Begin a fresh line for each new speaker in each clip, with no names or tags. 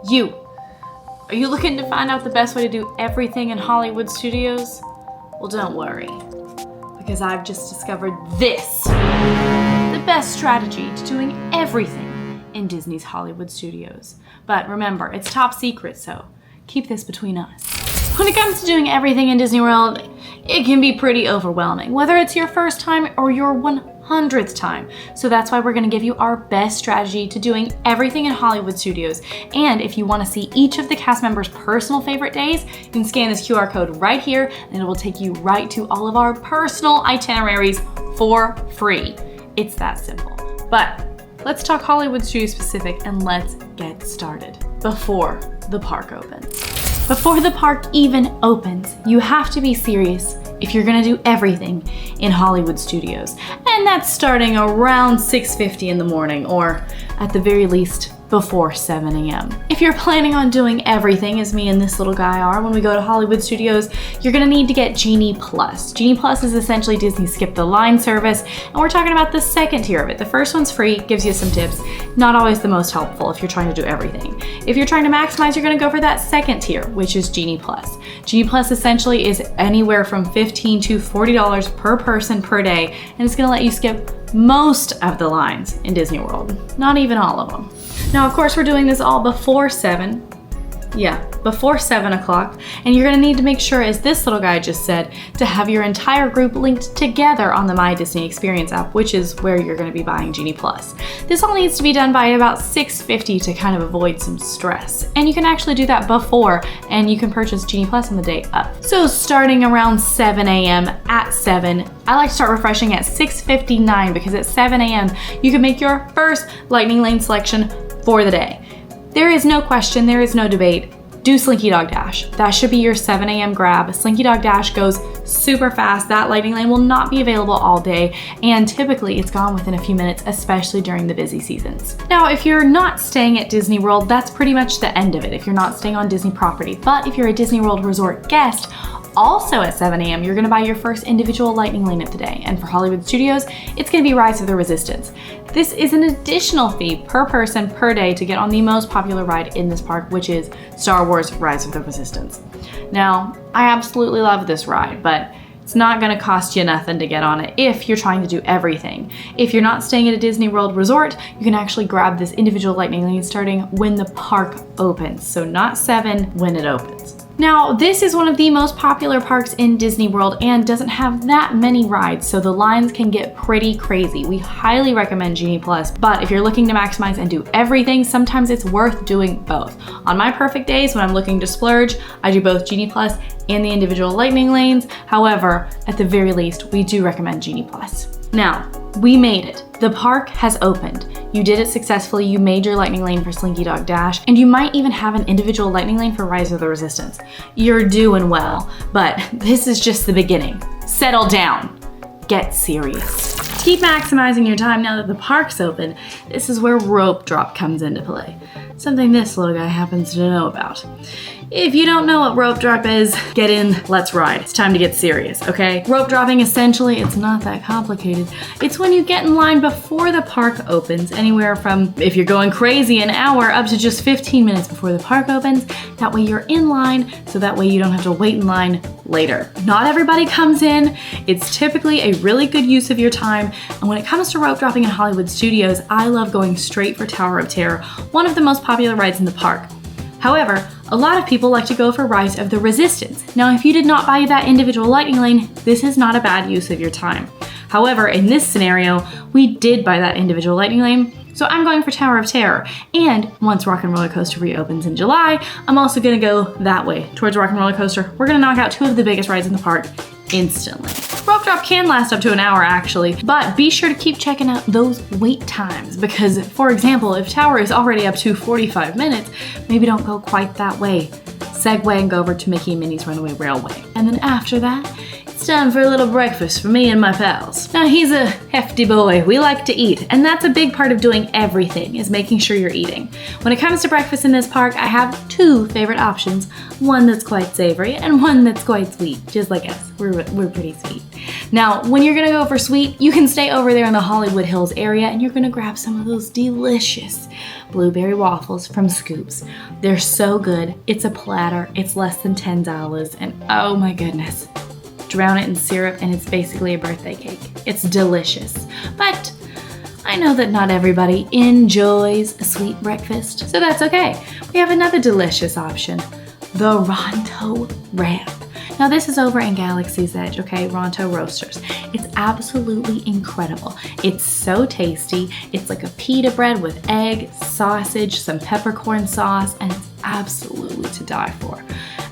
You. Are you looking to find out the best way to do everything in Hollywood studios? Well, don't worry, because I've just discovered this. The best strategy to doing everything in Disney's Hollywood studios. But remember, it's top secret, so keep this between us. When it comes to doing everything in Disney World, it can be pretty overwhelming, whether it's your first time or your 100th time. So that's why we're gonna give you our best strategy to doing everything in Hollywood studios. And if you wanna see each of the cast members' personal favorite days, you can scan this QR code right here and it will take you right to all of our personal itineraries for free. It's that simple. But let's talk Hollywood studio specific and let's get started before the park opens. Before the park even opens, you have to be serious if you're gonna do everything in Hollywood studios. And that's starting around 6:50 in the morning, or at the very least, before 7 a.m. If you're planning on doing everything, as me and this little guy are when we go to Hollywood studios, you're gonna need to get Genie Plus. Genie Plus is essentially Disney's skip the line service, and we're talking about the second tier of it. The first one's free, gives you some tips, not always the most helpful if you're trying to do everything. If you're trying to maximize, you're gonna go for that second tier, which is Genie Plus. Genie Plus essentially is anywhere from $15 to $40 per person per day, and it's gonna let you skip most of the lines in Disney World, not even all of them. Now, of course, we're doing this all before 7 o'clock, and you're gonna need to make sure, as this little guy just said, to have your entire group linked together on the My Disney Experience app, which is where you're gonna be buying Genie Plus. This all needs to be done by about 6:50 to kind of avoid some stress. And you can actually do that before, and you can purchase Genie Plus on the day up. So starting around 7 a.m. at 7, I like to start refreshing at 6:59 because at 7 a.m. you can make your first Lightning Lane selection for the day. There is no question, there is no debate. Do Slinky Dog Dash. That should be your 7 a.m. grab. Slinky Dog Dash goes super fast. That Lightning Lane will not be available all day, and typically it's gone within a few minutes, especially during the busy seasons. Now, if you're not staying at Disney World, that's pretty much the end of it if you're not staying on Disney property. But if you're a Disney World Resort guest, also at 7 a.m., you're gonna buy your first individual Lightning Lane of the day. And for Hollywood Studios, it's gonna be Rise of the Resistance. This is an additional fee per person per day to get on the most popular ride in this park, which is Star Wars Rise of the Resistance. Now, I absolutely love this ride, but it's not gonna cost you nothing to get on it if you're trying to do everything. If you're not staying at a Disney World resort, you can actually grab this individual Lightning Lane starting when the park opens. So not 7 when it opens. Now, this is one of the most popular parks in Disney World and doesn't have that many rides, so the lines can get pretty crazy. We highly recommend Genie Plus, but if you're looking to maximize and do everything, sometimes it's worth doing both. On my perfect days, when I'm looking to splurge, I do both Genie Plus and the individual Lightning Lanes. However, at the very least, we do recommend Genie Plus. Now, we made it. The park has opened. You did it successfully. You made your Lightning Lane for Slinky Dog Dash, and you might even have an individual Lightning Lane for Rise of the Resistance. You're doing well, but this is just the beginning. Settle down. Get serious. To keep maximizing your time now that the park's open, this is where rope drop comes into play. Something this little guy happens to know about. If you don't know what rope drop is, get in, let's ride. It's time to get serious, okay? Rope dropping, essentially, it's not that complicated. It's when you get in line before the park opens, anywhere from, if you're going crazy, an hour up to just 15 minutes before the park opens. That way you're in line, so that way you don't have to wait in line later. Not everybody comes in. It's typically a really good use of your time. And when it comes to rope dropping in Hollywood Studios, I love going straight for Tower of Terror, one of the most popular rides in the park. However, a lot of people like to go for Rise of the Resistance. Now, if you did not buy that individual Lightning Lane, this is not a bad use of your time. However, in this scenario, we did buy that individual Lightning Lane, so I'm going for Tower of Terror. And once Rock and Roller Coaster reopens in July, I'm also gonna go that way, towards Rock and Roller Coaster. We're gonna knock out 2 of the biggest rides in the park instantly. Rope drop can last up to an hour actually, but be sure to keep checking out those wait times because, for example, if Tower is already up to 45 minutes, maybe don't go quite that way. Segue and go over to Mickey and Minnie's Runaway Railway. And then after that, It's time for a little breakfast for me and my pals. Now he's a hefty boy. We like to eat, and that's a big part of doing everything, is making sure you're eating. When it comes to breakfast in this park, I have two favorite options. One that's quite savory and one that's quite sweet, just like us. We're pretty sweet. Now, when you're gonna go for sweet, you can stay over there in the Hollywood Hills area and you're gonna grab some of those delicious blueberry waffles from Scoops. They're so good. It's a platter. It's less than $10, and oh my goodness. Drown it in syrup and it's basically a birthday cake. It's delicious. But I know that not everybody enjoys a sweet breakfast, so that's okay. We have another delicious option, the Ronto Wrap. Now this is over in Galaxy's Edge, okay, Ronto Roasters. It's absolutely incredible. It's so tasty. It's like a pita bread with egg, sausage, some peppercorn sauce, and it's absolutely to die for.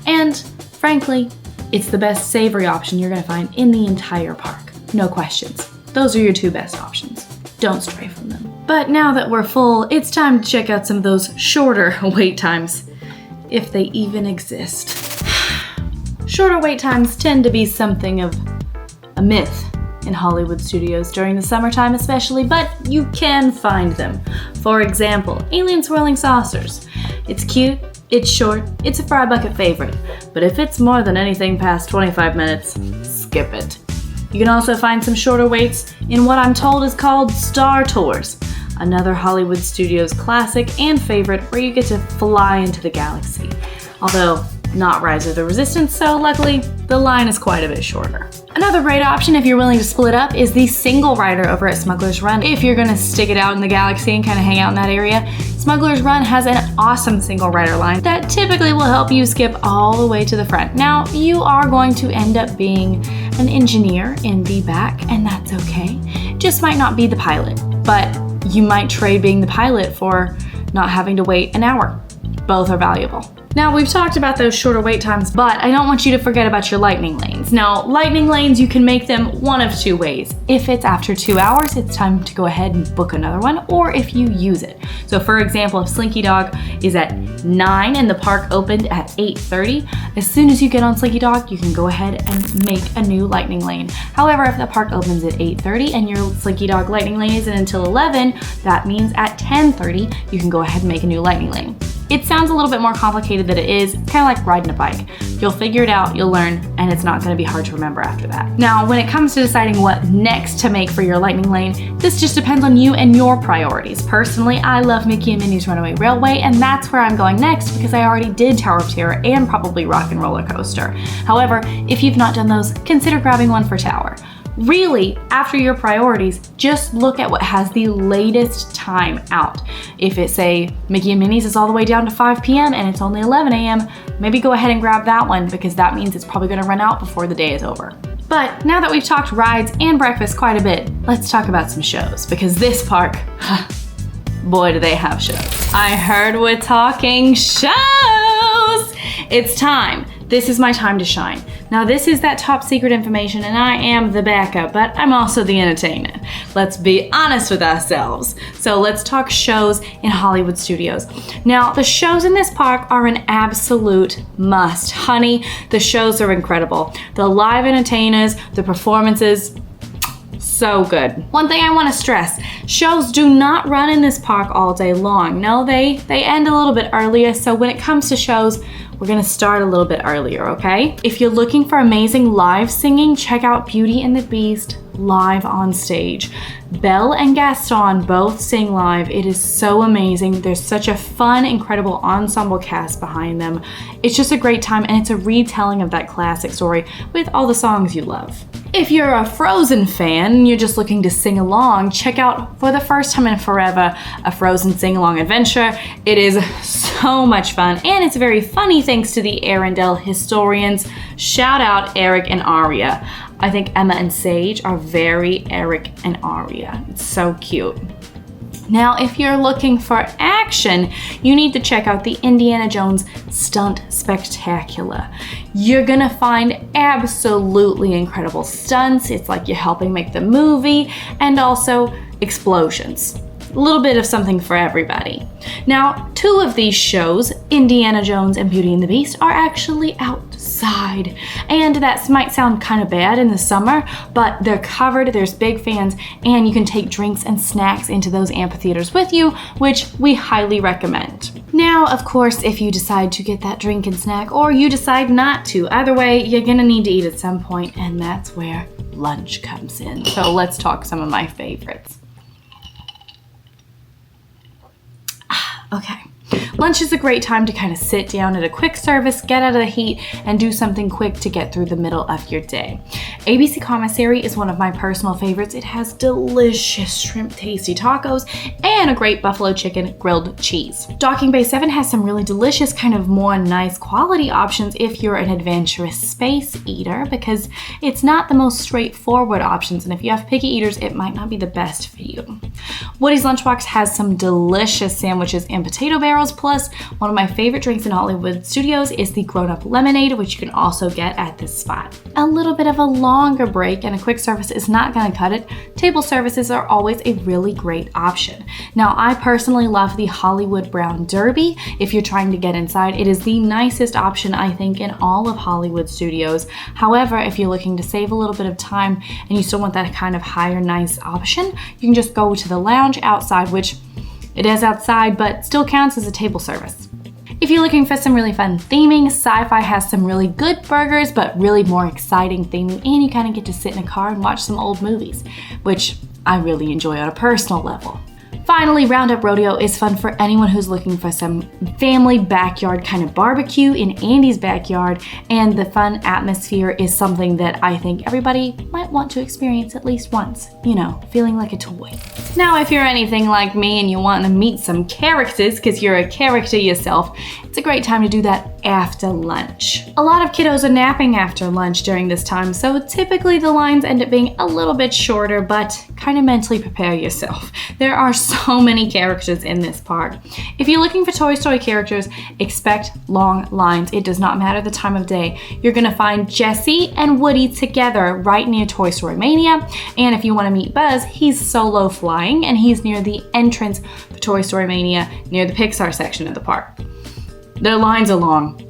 And frankly, it's the best savory option you're gonna find in the entire park. No questions. Those are your two best options. Don't stray from them. But now that we're full, it's time to check out some of those shorter wait times, if they even exist. Shorter wait times tend to be something of a myth in Hollywood studios during the summertime especially, but you can find them. For example, Alien Swirling Saucers. It's cute, it's short, it's a fry bucket favorite, but if it's more than anything past 25 minutes, skip it. You can also find some shorter waits in what I'm told is called Star Tours, another Hollywood studios classic and favorite where you get to fly into the galaxy. Although, not Rise of the Resistance, so luckily, the line is quite a bit shorter. Another great option if you're willing to split up is the single rider over at Smuggler's Run. If you're gonna stick it out in the galaxy and kind of hang out in that area, Smuggler's Run has an awesome single rider line that typically will help you skip all the way to the front. Now, you are going to end up being an engineer in the back, and that's okay. Just might not be the pilot, but you might trade being the pilot for not having to wait an hour. Both are valuable. Now, we've talked about those shorter wait times, but I don't want you to forget about your lightning lanes. Now, lightning lanes, you can make them one of two ways. If it's after 2 hours, it's time to go ahead and book another one, or if you use it. So for example, if Slinky Dog is at 9 and the park opened at 8:30, as soon as you get on Slinky Dog, you can go ahead and make a new lightning lane. However, if the park opens at 8:30 and your Slinky Dog lightning lane isn't until 11, that means at 10:30, you can go ahead and make a new lightning lane. It sounds a little bit more complicated than it is, kind of like riding a bike. You'll figure it out, you'll learn, and it's not gonna be hard to remember after that. Now, when it comes to deciding what next to make for your lightning lane, this just depends on you and your priorities. Personally, I love Mickey and Minnie's Runaway Railway, and that's where I'm going next because I already did Tower of Terror and probably Rock and Roller Coaster. However, if you've not done those, consider grabbing one for Tower. Really, after your priorities, just look at what has the latest time out. If it's say Mickey and Minnie's is all the way down to 5 p.m. and it's only 11 a.m., maybe go ahead and grab that one because that means it's probably gonna run out before the day is over. But now that we've talked rides and breakfast quite a bit, let's talk about some shows because this park, boy do they have shows. I heard we're talking shows! It's time. This is my time to shine. Now this is that top secret information and I am the backup, but I'm also the entertainer. Let's be honest with ourselves. So let's talk shows in Hollywood studios. Now the shows in this park are an absolute must. Honey, the shows are incredible. The live entertainers, the performances, so good. One thing I want to stress, shows do not run in this park all day long. No, they end a little bit earlier, so when it comes to shows, we're gonna start a little bit earlier, okay? If you're looking for amazing live singing, check out Beauty and the Beast live on stage. Belle and Gaston both sing live. It is so amazing. There's such a fun, incredible ensemble cast behind them. It's just a great time and it's a retelling of that classic story with all the songs you love. If you're a Frozen fan and you're just looking to sing along, check out For the First Time in Forever, a Frozen sing-along adventure. It is so much fun and it's very funny thanks to the Arendelle historians. Shout out Eric and Aria. I think Emma and Sage are very Eric and Aria. It's so cute. Now, if you're looking for action, you need to check out the Indiana Jones Stunt Spectacular. You're gonna find absolutely incredible stunts. It's like you're helping make the movie, and also explosions. A little bit of something for everybody. Now, 2 of these shows, Indiana Jones and Beauty and the Beast, are actually outside. And that might sound kind of bad in the summer, but they're covered, there's big fans, and you can take drinks and snacks into those amphitheaters with you, which we highly recommend. Now, of course, if you decide to get that drink and snack, or you decide not to, either way, you're gonna need to eat at some point, and that's where lunch comes in. So let's talk some of my favorites. Okay. Lunch is a great time to kind of sit down at a quick service, get out of the heat, and do something quick to get through the middle of your day. ABC Commissary is one of my personal favorites. It has delicious shrimp tasty tacos and a great buffalo chicken grilled cheese. Docking Bay 7 has some really delicious, kind of more nice quality options if you're an adventurous space eater, because it's not the most straightforward options, and if you have picky eaters, it might not be the best for you. Woody's Lunchbox has some delicious sandwiches and potato barrels, plus one of my favorite drinks in Hollywood Studios is the grown-up lemonade, which you can also get at this spot. A little bit of a longer break and a quick service is not going to cut it. Table services are always a really great option. Now, I personally love the Hollywood Brown Derby. If you're trying to get inside, it is the nicest option, I think, in all of Hollywood Studios. However, if you're looking to save a little bit of time and you still want that kind of higher nice option, you can just go to the lounge outside, which it is outside, but still counts as a table service. If you're looking for some really fun theming, Sci-Fi has some really good burgers, but really more exciting theming, and you kind of get to sit in a car and watch some old movies, which I really enjoy on a personal level. Finally, Roundup Rodeo is fun for anyone who's looking for some family backyard kind of barbecue in Andy's backyard, and the fun atmosphere is something that I think everybody might want to experience at least once, you know, feeling like a toy. Now, if you're anything like me and you want to meet some characters because you're a character yourself, it's a great time to do that after lunch. A lot of kiddos are napping after lunch during this time, so typically the lines end up being a little bit shorter, but kind of mentally prepare yourself. There are so many characters in this park. If you're looking for Toy Story characters, expect long lines. It does not matter the time of day. You're gonna find Jessie and Woody together right near Toy Story Mania, and if you want to meet Buzz, he's solo flying and he's near the entrance for Toy Story Mania near the Pixar section of the park. Their lines are long.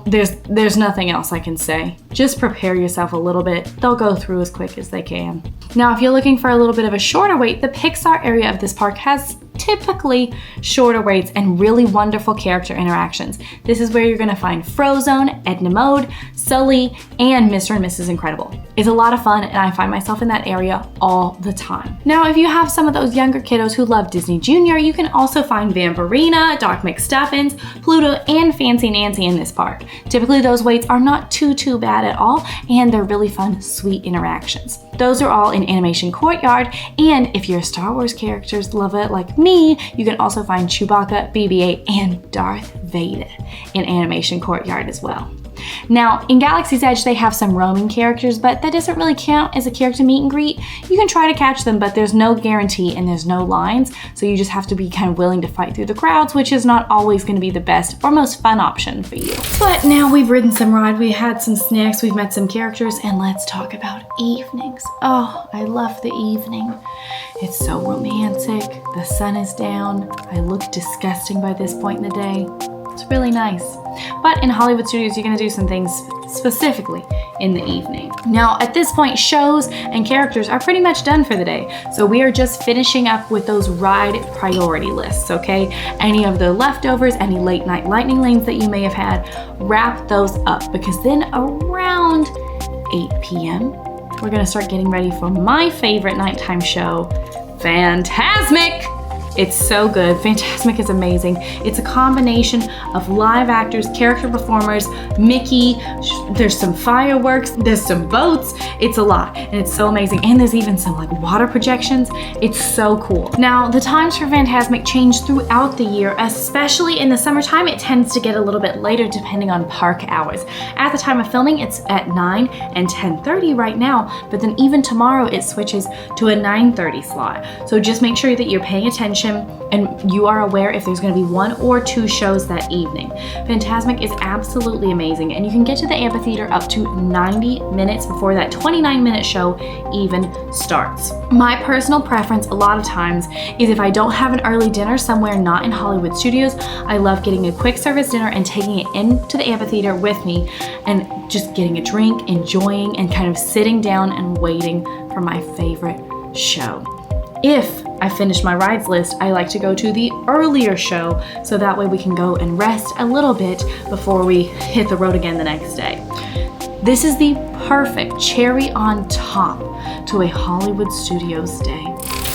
There's nothing else I can say. Just prepare yourself a little bit. They'll go through as quick as they can. Now, if you're looking for a little bit of a shorter wait, the Pixar area of this park has typically shorter waits and really wonderful character interactions. This is where you're gonna find Frozone, Edna Mode, Sully, and Mr. and Mrs. Incredible. It's a lot of fun, and I find myself in that area all the time. Now, if you have some of those younger kiddos who love Disney Junior, you can also find Vampirina, Doc McStuffins, Pluto, and Fancy Nancy in this park. Typically, those waits are not too bad at all, and they're really fun, sweet interactions. Those are all in Animation Courtyard, and if you're a Star Wars characters lover like me, you can also find Chewbacca, BB-8, and Darth Vader in Animation Courtyard as well. Now, in Galaxy's Edge, they have some roaming characters, but that doesn't really count as a character meet and greet. You can try to catch them, but there's no guarantee and there's no lines, so you just have to be kind of willing to fight through the crowds, which is not always going to be the best or most fun option for you. But now we've ridden some ride, we had some snacks, we've met some characters, and let's talk about evenings. Oh, I love the evening. It's so romantic, the sun is down, I look disgusting by this point in the day. It's really nice. But in Hollywood Studios, you're gonna do some things specifically in the evening. Now, at this point, shows and characters are pretty much done for the day. So we are just finishing up with those ride priority lists, okay? Any of the leftovers, any late night lightning lanes that you may have had, wrap those up, because then around 8 p.m., we're gonna start getting ready for my favorite nighttime show, Fantasmic! It's so good. Fantasmic is amazing. It's a combination of live actors, character performers, Mickey, there's some fireworks, there's some boats. It's a lot, and it's so amazing. And there's even some like water projections. It's so cool. Now, the times for Fantasmic change throughout the year, especially in the summertime. It tends to get a little bit later depending on park hours. At the time of filming, it's at 9 and 10:30 right now, but then even tomorrow it switches to a 9:30 slot. So just make sure that you're paying attention information and you are aware if there's going to be 1 or 2 shows that evening. Fantasmic is absolutely amazing, and you can get to the amphitheater up to 90 minutes before that 29-minute show even starts. My personal preference a lot of times is if I don't have an early dinner somewhere not in Hollywood Studios, I love getting a quick service dinner and taking it into the amphitheater with me and just getting a drink, enjoying, and kind of sitting down and waiting for my favorite show. If I finish my rides list, I like to go to the earlier show so that way we can go and rest a little bit before we hit the road again the next day. This is the perfect cherry on top to a Hollywood Studios day.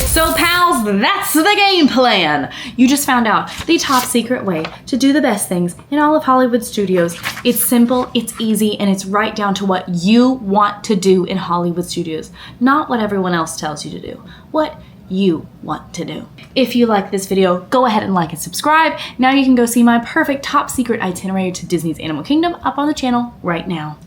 So pals, that's the game plan. You just found out the top secret way to do the best things in all of Hollywood Studios. It's simple, it's easy, and it's right down to what you want to do in Hollywood Studios, not what everyone else tells you to do. What you want to do. If you like this video, go ahead and like and subscribe. Now you can go see my perfect top secret itinerary to Disney's Animal Kingdom up on the channel right now.